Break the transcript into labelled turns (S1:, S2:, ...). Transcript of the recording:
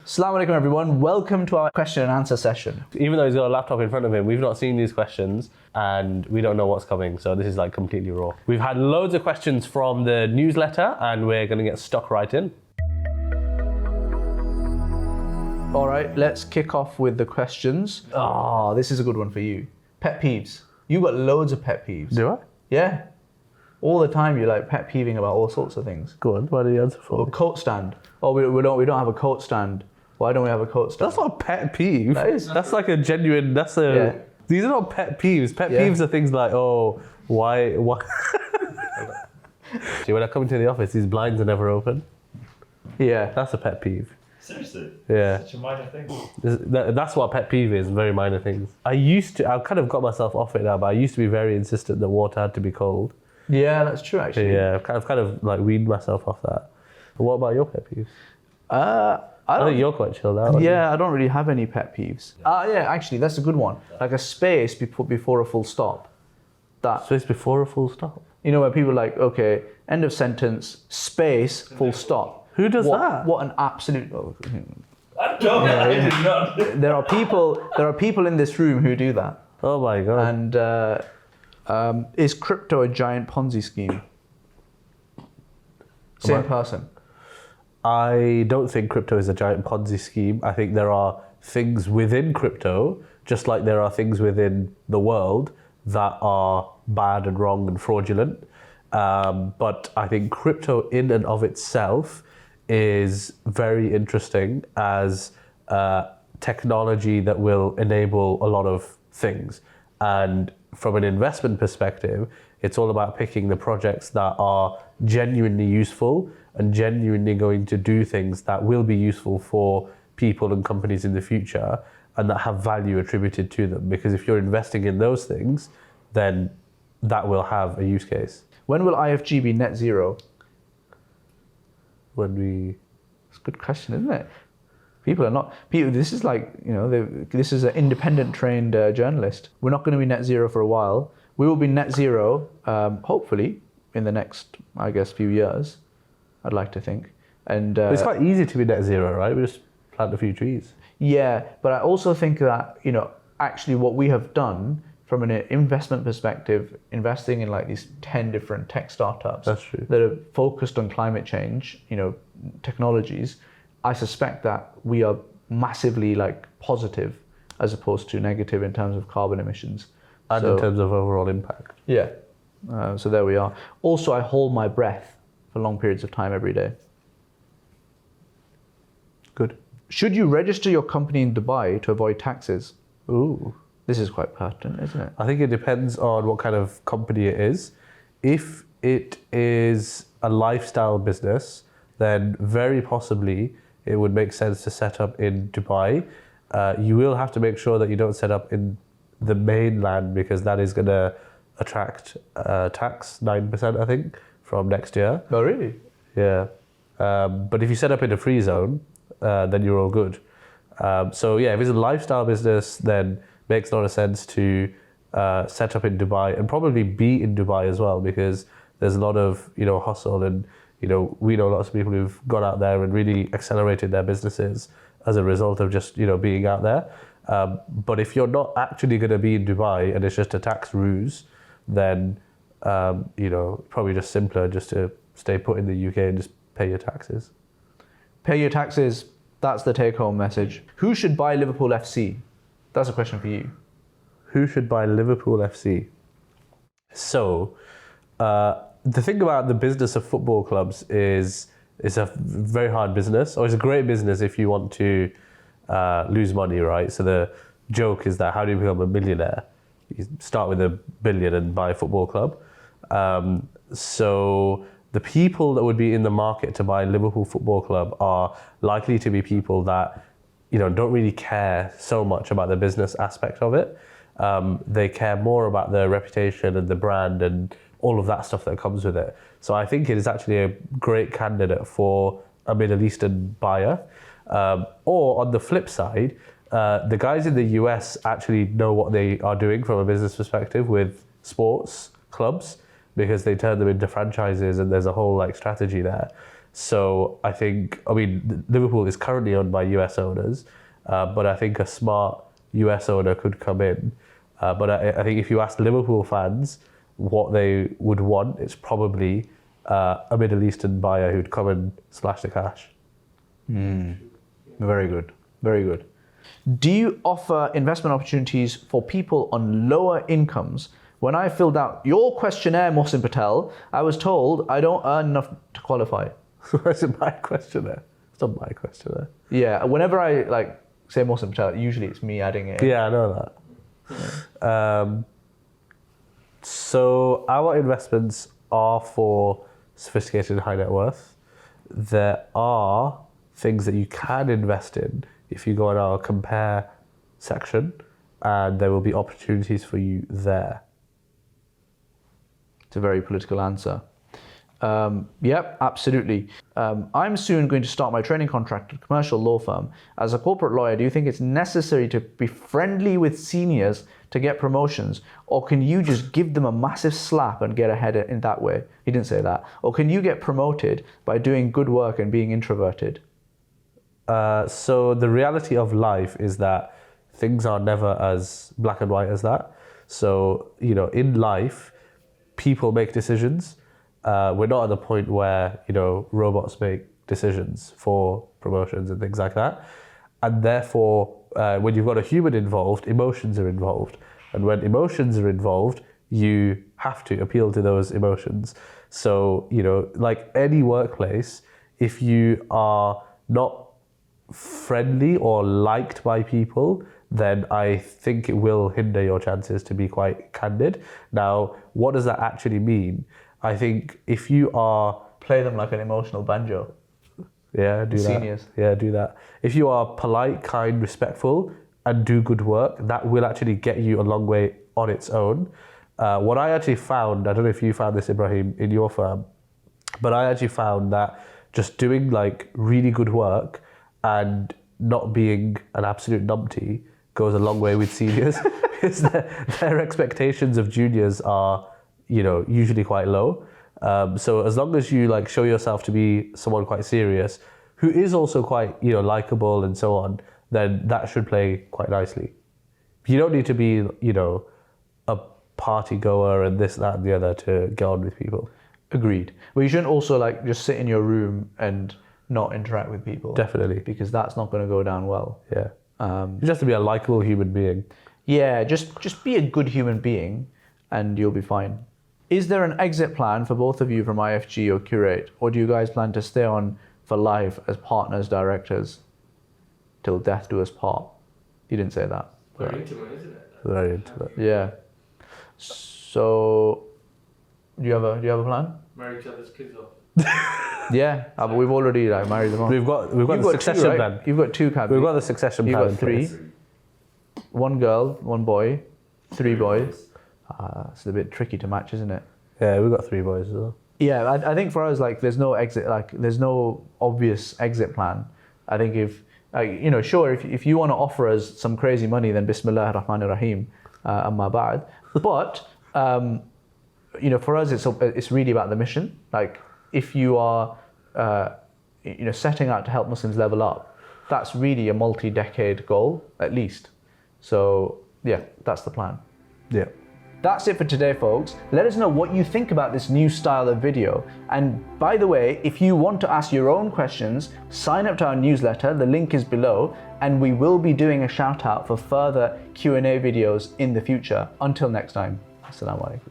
S1: Assalamu alaikum everyone, welcome to our question and answer session.
S2: Even though he's got a laptop in front of him, we've not seen these questions and we don't know what's coming, so this is like completely raw. We've had loads of questions from the newsletter and we're going to get stuck right in.
S1: Alright, let's kick off with the questions. This is a good one for you. Pet peeves. You've got loads of pet peeves.
S2: Do I?
S1: Yeah. All the time you're like pet peeving about all sorts of things.
S2: Go on, what are the answer for?
S1: Or coat stand. Oh, we don't have a coat stand. Why don't we have a coat stand?
S2: That's not a pet peeve.
S1: That is.
S2: That's like a genuine, These are not pet peeves. Pet peeves are things like, oh, why? See, when I come into the office, these blinds are never open.
S1: Yeah.
S2: That's a pet peeve.
S3: Seriously?
S2: Yeah.
S3: Such a minor thing.
S2: That's what a pet peeve is, very minor things. I've kind of got myself off it now, but I used to be very insistent that water had to be cold.
S1: Yeah, that's true actually.
S2: Yeah, I've kind of like weaned myself off that. But what about your pet peeves? I think you're quite chilled out.
S1: Yeah, I don't really have any pet peeves. Yeah, actually, that's a good one. Like a space before a full stop.
S2: So it's before a full stop?
S1: You know, where people are like, okay, end of sentence, space, full stop.
S2: Who does that?
S1: What an absolute...
S3: I don't know. I did not.
S1: There are people in this room who do that.
S2: Oh my God.
S1: And is crypto a giant Ponzi scheme? Same person.
S2: I don't think crypto is a giant Ponzi scheme. I think there are things within crypto, just like there are things within the world that are bad and wrong and fraudulent. But I think crypto in and of itself is very interesting as technology that will enable a lot of things. And from an investment perspective, it's all about picking the projects that are genuinely useful and genuinely going to do things that will be useful for people and companies in the future and that have value attributed to them. Because if you're investing in those things, then that will have a use case.
S1: When will IFG be net zero? It's a good question, isn't it? This is like, this is an independent trained journalist. We're not going to be net zero for a while. We will be net zero, hopefully, in the next, I guess, few years, I'd like to think. And
S2: it's quite easy to be net zero, right? We just plant a few trees.
S1: Yeah, but I also think that, actually what we have done from an investment perspective, investing in like these 10 different tech startups
S2: That's true.
S1: that are focused on climate change, technologies, I suspect that we are massively like positive as opposed to negative in terms of carbon emissions.
S2: And in terms of overall impact.
S1: Yeah, so there we are. Also, I hold my breath for long periods of time every day.
S2: Good.
S1: Should you register your company in Dubai to avoid taxes?
S2: Ooh.
S1: This is quite pertinent, isn't it?
S2: I think it depends on what kind of company it is. If it is a lifestyle business, then very possibly it would make sense to set up in Dubai. You will have to make sure that you don't set up in the mainland because that is going to attract tax 9%, I think, from next year.
S1: Oh, really?
S2: Yeah. But if you set up in a free zone, then you're all good. So yeah, if it's a lifestyle business, then makes a lot of sense to set up in Dubai and probably be in Dubai as well because there's a lot of hustle and we know lots of people who've got out there and really accelerated their businesses as a result of just being out there. But if you're not actually going to be in Dubai and it's just a tax ruse, then probably just simpler just to stay put in the UK and just pay your taxes.
S1: Pay your taxes. That's the take-home message. Who should buy Liverpool FC? That's a question for you.
S2: Who should buy Liverpool FC? So, the thing about the business of football clubs is it's a very hard business, or it's a great business if you want to lose money, right? So the joke is that how do you become a millionaire? You start with $1 billion and buy a football club. So the people that would be in the market to buy Liverpool Football Club are likely to be people that don't really care so much about the business aspect of it. They care more about the reputation and the brand and all of that stuff that comes with it. So I think it is actually a great candidate for a Middle Eastern buyer. Or on the flip side, the guys in the US actually know what they are doing from a business perspective with sports clubs because they turn them into franchises and there's a whole strategy there. So I think, Liverpool is currently owned by US owners, but I think a smart US owner could come in. But I think if you ask Liverpool fans what they would want, it's probably a Middle Eastern buyer who'd come and slash the cash.
S1: Very good. Very good. Do you offer investment opportunities for people on lower incomes? When I filled out your questionnaire, Mohsin Patel, I was told I don't earn enough to qualify.
S2: Is it my questionnaire? It's not my questionnaire.
S1: Yeah, whenever I say Mohsin Patel, usually it's me adding it in.
S2: Yeah, I know that. So our investments are for sophisticated high net worth. There are things that you can invest in if you go on our compare section, and there will be opportunities for you there.
S1: It's a very political answer. Yep, absolutely. I'm soon going to start my training contract at a commercial law firm. As a corporate lawyer, do you think it's necessary to be friendly with seniors to get promotions? Or can you just give them a massive slap and get ahead in that way? He didn't say that. Or can you get promoted by doing good work and being introverted?
S2: So the reality of life is that things are never as black and white as that. So, in life, people make decisions. We're not at the point where, robots make decisions for promotions and things like that. And therefore, when you've got a human involved, emotions are involved. And when emotions are involved, you have to appeal to those emotions. So, like any workplace, if you are not friendly or liked by people, then I think it will hinder your chances to be quite candid. Now, what does that actually mean? I think if you are...
S1: Play them like an emotional banjo.
S2: Yeah, do that.
S1: Seniors.
S2: Yeah, do that. If you are polite, kind, respectful, and do good work, that will actually get you a long way on its own. What I actually found, I don't know if you found this, Ibrahim, in your firm, but I actually found that just doing really good work and not being an absolute numpty goes a long way with seniors because their expectations of juniors are, usually quite low. So as long as you show yourself to be someone quite serious, who is also quite, likable and so on, then that should play quite nicely. You don't need to be, a party goer and this, that, and the other to get on with people.
S1: Agreed. But you shouldn't also just sit in your room and not interact with people.
S2: Definitely.
S1: Because that's not going to go down well.
S2: Yeah. You just have to be a likable human being.
S1: Yeah, just be a good human being and you'll be fine. Is there an exit plan for both of you from IFG or Curate? Or do you guys plan to stay on for life as partners, directors, till death do us part? You didn't say that.
S3: Very intimate, isn't it?
S2: Very intimate.
S1: Yeah. So, do you have a plan?
S3: Marry each other's kids off.
S1: Yeah, but we've already married them off.
S2: We've got
S1: You've
S2: the
S1: got
S2: succession
S1: two, right?
S2: plan.
S1: You've got two cabins.
S2: We've got the succession
S1: You've
S2: plan.
S1: got
S2: in
S1: three.
S2: place.
S1: One girl, one boy, three boys. It's a bit tricky to match, isn't it?
S2: Yeah, we've got 3 boys as well.
S1: Yeah, I think for us, there's no exit, there's no obvious exit plan. I think if you want to offer us some crazy money, then Bismillah ar-Rahman ar-Rahim, amma ba'd. But for us, it's really about the mission. If you are, setting out to help Muslims level up, that's really a multi-decade goal, at least. So yeah, that's the plan.
S2: Yeah.
S1: That's it for today, folks. Let us know what you think about this new style of video. And by the way, if you want to ask your own questions, sign up to our newsletter. The link is below, and we will be doing a shout out for further Q&A videos in the future. Until next time, Assalamu alaikum.